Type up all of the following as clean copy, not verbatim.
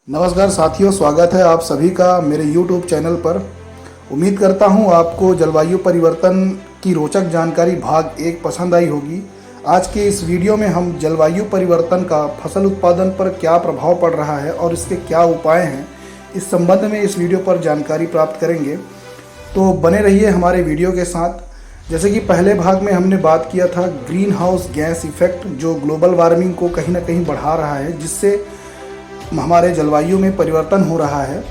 नमस्कार साथियों, स्वागत है आप सभी का मेरे YouTube चैनल पर। उम्मीद करता हूं आपको जलवायु परिवर्तन की रोचक जानकारी भाग 1 पसंद आई होगी। आज के इस वीडियो में हम जलवायु परिवर्तन का फसल उत्पादन पर क्या प्रभाव पड़ रहा है और इसके क्या उपाय हैं, इस संबंध में इस वीडियो पर जानकारी प्राप्त करेंगे। तो बने रहिए हमारे वीडियो के साथ। जैसे कि पहले भाग में हमने बात किया था ग्रीन हाउस गैस इफेक्ट, जो ग्लोबल वार्मिंग को कहीं ना कहीं बढ़ा रहा है, जिससे हमारे जलवायु में परिवर्तन हो रहा है।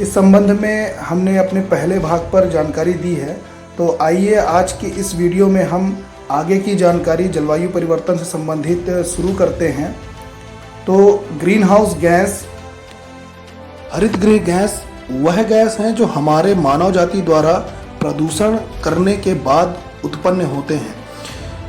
इस संबंध में हमने अपने पहले भाग पर जानकारी दी है। तो आइए आज के इस वीडियो में हम आगे की जानकारी जलवायु परिवर्तन से संबंधित शुरू करते हैं। तो ग्रीन हाउस गैस, हरित गृह गैस वह गैस हैं जो हमारे मानव जाति द्वारा प्रदूषण करने के बाद उत्पन्न होते हैं।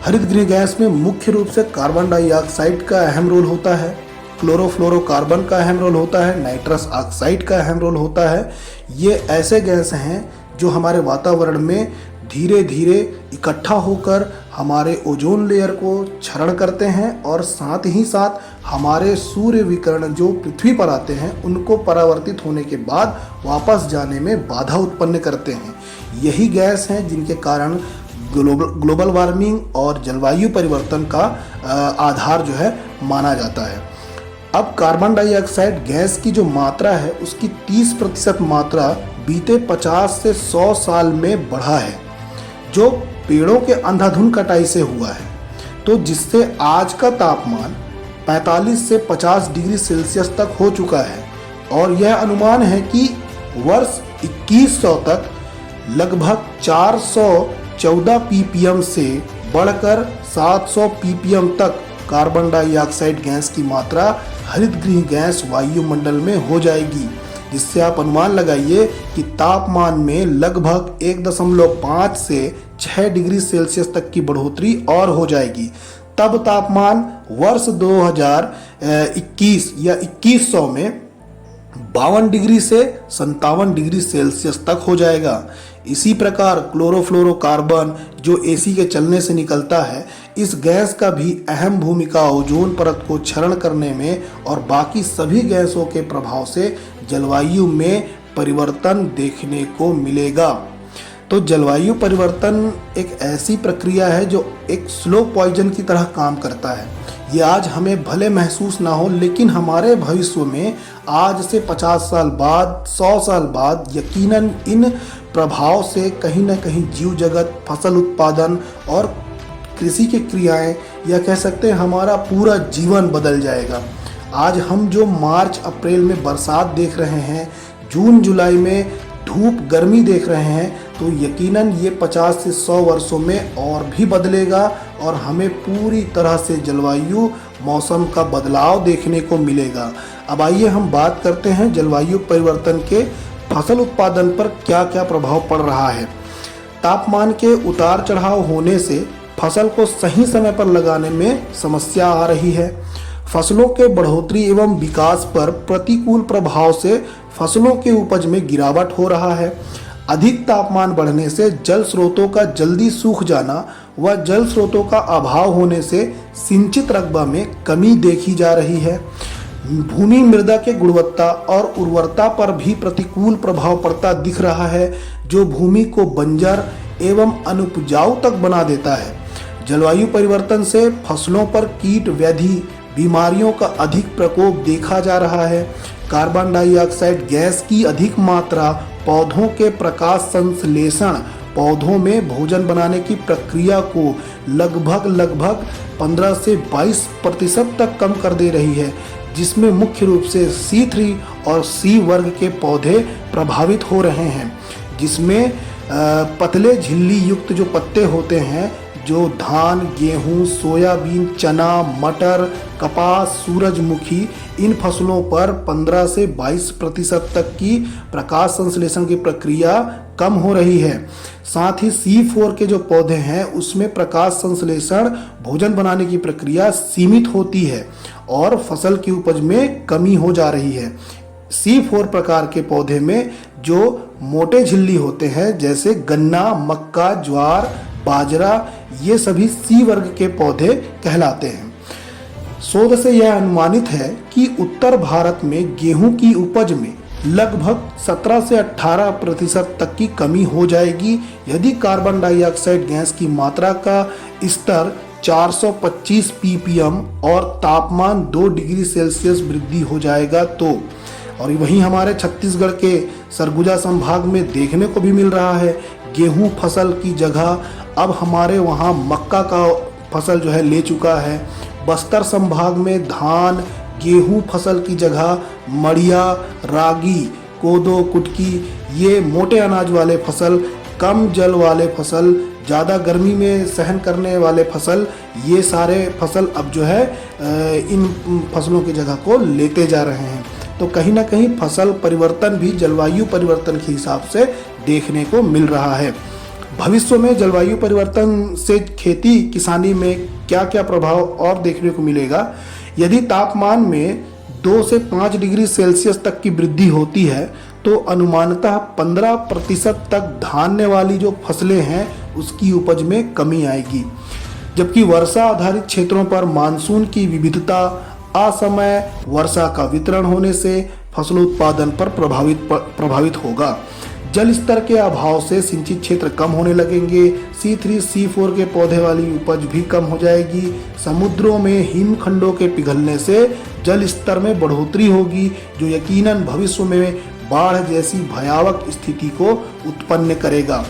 हरित गृह गैस में मुख्य रूप से कार्बन डाइऑक्साइड का अहम रोल होता है, क्लोरोफ्लोरोकार्बन का अहम रोल होता है, नाइट्रस ऑक्साइड का अहम रोल होता है। ये ऐसे गैस हैं जो हमारे वातावरण में धीरे धीरे इकट्ठा होकर हमारे ओजोन लेयर को क्षरण करते हैं और साथ ही साथ हमारे सूर्य विकिरण जो पृथ्वी पर आते हैं उनको परावर्तित होने के बाद वापस जाने में बाधा उत्पन्न करते हैं। यही गैस हैं जिनके कारण ग्लोबल वार्मिंग और जलवायु परिवर्तन का आधार जो है माना जाता है। अब कार्बन डाइऑक्साइड गैस की जो मात्रा है उसकी 30% मात्रा बीते 50 से 100 साल में बढ़ा है, जो पेड़ों के अंधाधुंध कटाई से हुआ है। तो जिससे आज का तापमान 45 से 50 डिग्री सेल्सियस तक हो चुका है और यह अनुमान है कि वर्ष 2100 तक लगभग 414 ppm से बढ़कर 700 ppm तक कार्बन डाइऑक्साइड गैस की मात्रा हरित गृह गैस वायुमंडल में हो जाएगी, जिससे आप अनुमान लगाइए कि तापमान में लगभग 1.5 से 6 डिग्री सेल्सियस तक की बढ़ोतरी और हो जाएगी। तब तापमान वर्ष 2021 या 2100 में 52 डिग्री से 57 डिग्री सेल्सियस तक हो जाएगा। इसी प्रकार क्लोरोफ्लोरोकार्बन जो एसी के चलने से निकलता है, इस गैस का भी अहम भूमिका ओजोन परत को क्षरण करने में और बाकी सभी गैसों के प्रभाव से जलवायु में परिवर्तन देखने को मिलेगा। तो जलवायु परिवर्तन एक ऐसी प्रक्रिया है जो एक स्लो पॉइजन की तरह काम करता है। ये आज हमें भले महसूस ना हो, लेकिन हमारे भविष्य में आज से 50 साल बाद, 100 साल बाद यकीनन इन प्रभाव से कहीं ना कहीं जीव जगत, फसल उत्पादन और कृषि की क्रियाएं, या कह सकते हैं हमारा पूरा जीवन बदल जाएगा। आज हम जो मार्च अप्रैल में बरसात देख रहे हैं, जून जुलाई में धूप गर्मी देख रहे हैं, तो यकीनन ये 50 से 100 वर्षों में और भी बदलेगा और हमें पूरी तरह से जलवायु मौसम का बदलाव देखने को मिलेगा। अब आइए हम बात करते हैं जलवायु परिवर्तन के फसल उत्पादन पर क्या क्या प्रभाव पड़ रहा है। तापमान के उतार चढ़ाव होने से फसल को सही समय पर लगाने में समस्या आ रही है। फसलों के बढ़ोतरी एवं विकास पर प्रतिकूल प्रभाव से फसलों के उपज में गिरावट हो रहा है। अधिक तापमान बढ़ने से जल स्रोतों का जल्दी सूख जाना व जल स्रोतों का अभाव होने से सिंचित रकबा में कमी देखी जा रही है। भूमि मृदा के गुणवत्ता और उर्वरता पर भी प्रतिकूल प्रभाव पड़ता दिख रहा है, जो भूमि को बंजर एवं अनुपजाऊ तक बना देता है। जलवायु परिवर्तन से फसलों पर कीट व्याधि बीमारियों का अधिक प्रकोप देखा जा रहा है। कार्बन डाइऑक्साइड गैस की अधिक मात्रा पौधों के प्रकाश संश्लेषण, पौधों में भोजन बनाने की प्रक्रिया को लगभग 15 से 22% तक कम कर दे रही है, जिसमें मुख्य रूप से C3 और C वर्ग के पौधे प्रभावित हो रहे हैं, जिसमें पतले झिल्ली युक्त जो पत्ते होते हैं, जो धान, गेहूं, सोयाबीन, चना, मटर, कपास, सूरजमुखी, इन फसलों पर 15 से 22% तक की प्रकाश संश्लेषण की प्रक्रिया कम हो रही है। साथ ही C4 के जो पौधे हैं उसमें प्रकाश संश्लेषण, भोजन बनाने की प्रक्रिया सीमित होती है और फसल की उपज में कमी हो जा रही है। C4 प्रकार के पौधे में जो मोटे झिल्ली होते हैं, जैसे गन्ना, मक्का, ज्वार, बाजरा, ये सभी C वर्ग के पौधे कहलाते हैं। शोध से यह अनुमानित है कि उत्तर भारत में गेहूं की उपज में लगभग 17 से 18% तक की कमी हो जाएगी यदि कार्बन डाइऑक्साइड गैस की मात्रा का स्तर 425 ppm और तापमान 2 डिग्री सेल्सियस वृद्धि हो जाएगा तो। और वहीं हमारे छत्तीसगढ़ के सरगुजा संभाग में देखने को भी मिल रहा है, गेहूं फसल की जगह अब हमारे वहां मक्का का फसल जो है ले चुका है। बस्तर संभाग में धान गेहूं फसल की जगह मड़िया, रागी, कोदो, कुटकी, ये मोटे अनाज वाले फसल, कम जल वाले फसल, ज़्यादा गर्मी में सहन करने वाले फसल, ये सारे फसल अब जो है इन फसलों की जगह को लेते जा रहे हैं। तो कहीं ना कहीं फसल परिवर्तन भी जलवायु परिवर्तन के हिसाब से देखने को मिल रहा है। भविष्य में जलवायु परिवर्तन से खेती किसानी में क्या क्या प्रभाव और देखने को मिलेगा। यदि तापमान में 2 से 5 डिग्री सेल्सियस तक की वृद्धि होती है तो अनुमानतः 15% तक धान्य वाली जो फसलें हैं उसकी उपज में कमी आएगी। जबकि वर्षा आधारित क्षेत्रों पर मानसून की विविधता, असमय वर्षा का वितरण होने से फसल उत्पादन पर प्रभावित होगा। जल स्तर के अभाव से सिंचित क्षेत्र कम होने लगेंगे। C3, C4 के पौधे वाली उपज भी कम हो जाएगी। समुद्रों में हिमखंडों के पिघलने से जल स्तर में बढ़ोतरी होगी जो यकीनन भविष्य में बाढ़ जैसी भयावह स्थिति को उत्पन्न करेगा।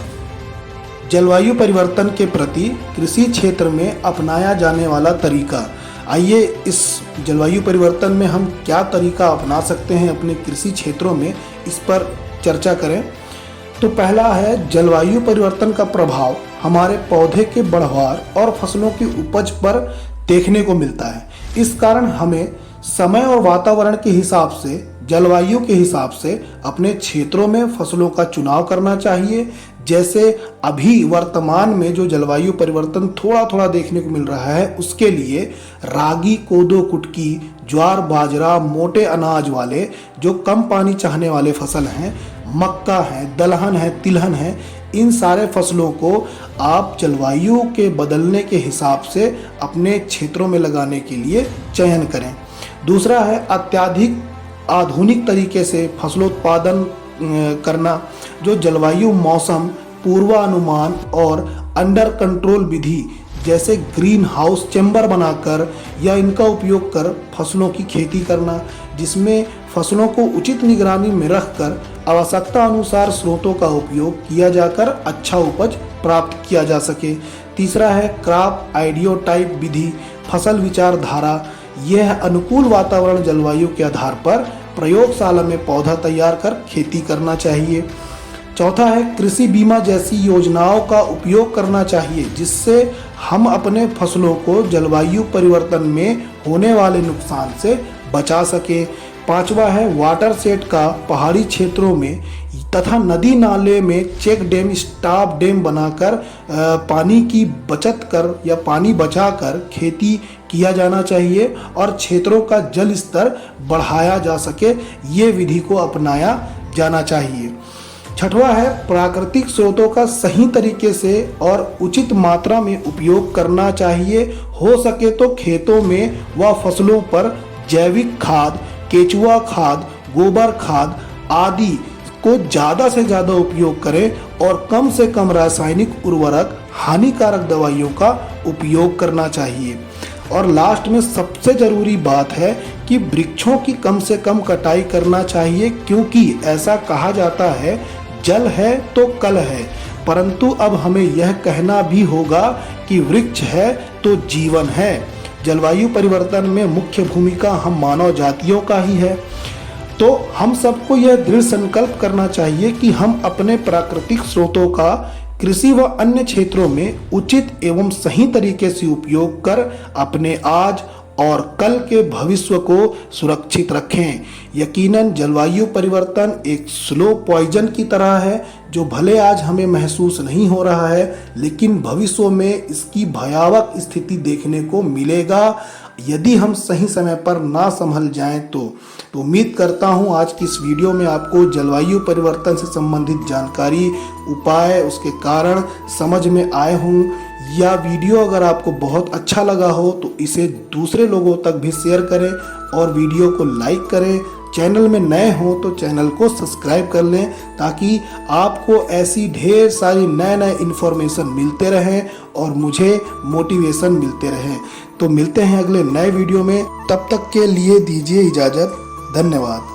जलवायु परिवर्तन के प्रति कृषि क्षेत्र में अपनाया जाने वाला तरीका। आइए इस जलवायु परिवर्तन में हम क्या तरीका अपना सकते हैं अपने कृषि क्षेत्रों में, इस पर चर्चा करें। तो पहला है, जलवायु परिवर्तन का प्रभाव हमारे पौधे के बढ़वार और फसलों की उपज पर देखने को मिलता है। इस कारण हमें समय और वातावरण के हिसाब से, जलवायु के हिसाब से अपने क्षेत्रों में फसलों का चुनाव करना चाहिए। जैसे अभी वर्तमान में जो जलवायु परिवर्तन थोड़ा थोड़ा देखने को मिल रहा है उसके लिए रागी, कोदो, कुटकी, ज्वार, बाजरा, मोटे अनाज वाले जो कम पानी चाहने वाले फसल हैं, मक्का है, दलहन है, तिलहन है, इन सारे फसलों को आप जलवायु के बदलने के हिसाब से अपने क्षेत्रों में लगाने के लिए चयन करें। दूसरा है, अत्याधिक आधुनिक तरीके से फसलोत्पादन करना, जो जलवायु, मौसम पूर्वानुमान और अंडर कंट्रोल विधि जैसे ग्रीन हाउस चैम्बर बनाकर या इनका उपयोग कर फसलों की खेती करना, जिसमें फसलों को उचित निगरानी में रखकर आवश्यकता अनुसार स्रोतों का उपयोग किया जाकर अच्छा उपज प्राप्त किया जा सके। तीसरा है, क्रॉप आइडियोटाइप विधि, फसल विचारधारा। यह अनुकूल वातावरण जलवायु के आधार पर प्रयोगशाला में पौधा तैयार कर खेती करना चाहिए। चौथा है, कृषि बीमा जैसी योजनाओं का उपयोग करना चाहिए जिससे हम अपने फसलों को जलवायु परिवर्तन में होने वाले नुकसान से बचा सके। पांचवा है, वाटर सेट का पहाड़ी क्षेत्रों में तथा नदी नाले में चेक डैम, स्टॉप डैम बनाकर पानी की बचत कर या पानी बचाकर खेती किया जाना चाहिए और क्षेत्रों का जल स्तर बढ़ाया जा सके, ये विधि को अपनाया जाना चाहिए। छठवां है, प्राकृतिक स्रोतों का सही तरीके से और उचित मात्रा में उपयोग करना चाहिए। हो सके तो खेतों में व फसलों पर जैविक खाद, केचुआ खाद, गोबर खाद आदि को ज़्यादा से ज़्यादा उपयोग करें और कम से कम रासायनिक उर्वरक, हानिकारक दवाइयों का उपयोग करना चाहिए। और लास्ट में सबसे ज़रूरी बात है कि वृक्षों की कम से कम कटाई करना चाहिए, क्योंकि ऐसा कहा जाता है जल है तो कल है, परंतु अब हमें यह कहना भी होगा कि वृक्ष है तो जीवन है। जलवायु परिवर्तन में मुख्य भूमिका हम मानव जातियों का ही है। तो हम सबको यह दृढ़ संकल्प करना चाहिए कि हम अपने प्राकृतिक स्रोतों का कृषि व अन्य क्षेत्रों में उचित एवं सही तरीके से उपयोग कर अपने आज और कल के भविष्य को सुरक्षित रखें। यकीनन जलवायु परिवर्तन एक स्लो पॉइजन की तरह है जो भले आज हमें महसूस नहीं हो रहा है, लेकिन भविष्य में इसकी भयावह स्थिति देखने को मिलेगा। यदि हम सही समय पर ना संभल जाएं तो उम्मीद करता हूं आज की इस वीडियो में आपको जलवायु परिवर्तन से संबंधित जानकारी, उपाय, उसके कारण समझ में आए हों। या वीडियो अगर आपको बहुत अच्छा लगा हो तो इसे दूसरे लोगों तक भी शेयर करें और वीडियो को लाइक करें। चैनल में नए हों तो चैनल को सब्सक्राइब कर लें ताकि आपको ऐसी ढेर सारी नए इन्फॉर्मेशन मिलते रहें और मुझे मोटिवेशन मिलते रहे। तो मिलते हैं अगले नए वीडियो में, तब तक के लिए दीजिए इजाज़त। धन्यवाद।